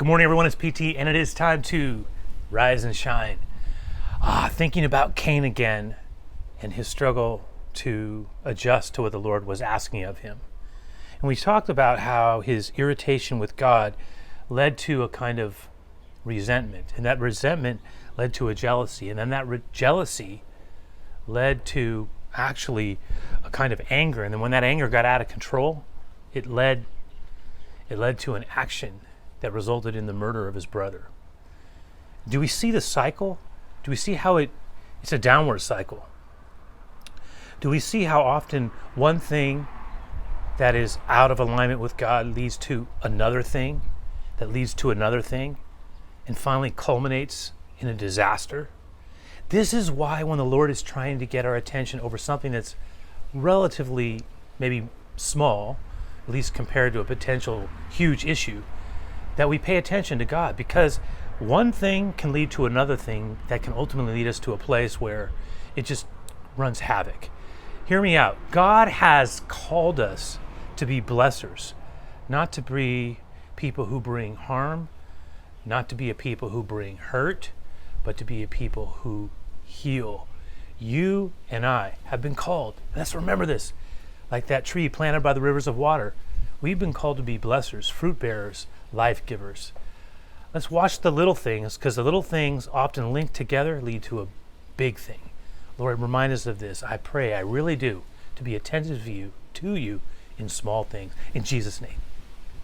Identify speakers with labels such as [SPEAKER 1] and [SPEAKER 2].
[SPEAKER 1] Good morning, everyone. It's PT, and it is time to rise and shine. Thinking about Cain again and his struggle to adjust to what the Lord was asking of him. And we talked about how his irritation with God led to a kind of resentment, and that resentment led to a jealousy, and then that jealousy led to actually a kind of anger, and then when that anger got out of control, it led to an action that resulted in the murder of his brother. Do we see the cycle? Do we see how it's a downward cycle? Do we see how often one thing that is out of alignment with God leads to another thing that leads to another thing and finally culminates in a disaster? This is why when the Lord is trying to get our attention over something that's relatively maybe small, at least compared to a potential huge issue, that we pay attention to God, because one thing can lead to another thing that can ultimately lead us to a place where it just runs havoc. Hear me out. God has called us to be blessers, not to be people who bring harm, not to be a people who bring hurt, but to be a people who heal. You and I have been called. Let's remember this. Like that tree planted by the rivers of water, we've been called to be blessers, fruit bearers, life givers. Let's watch the little things, because the little things often linked together lead to a big thing. Lord, remind us of this. I pray, I really do, to be attentive to you in small things. In Jesus' name.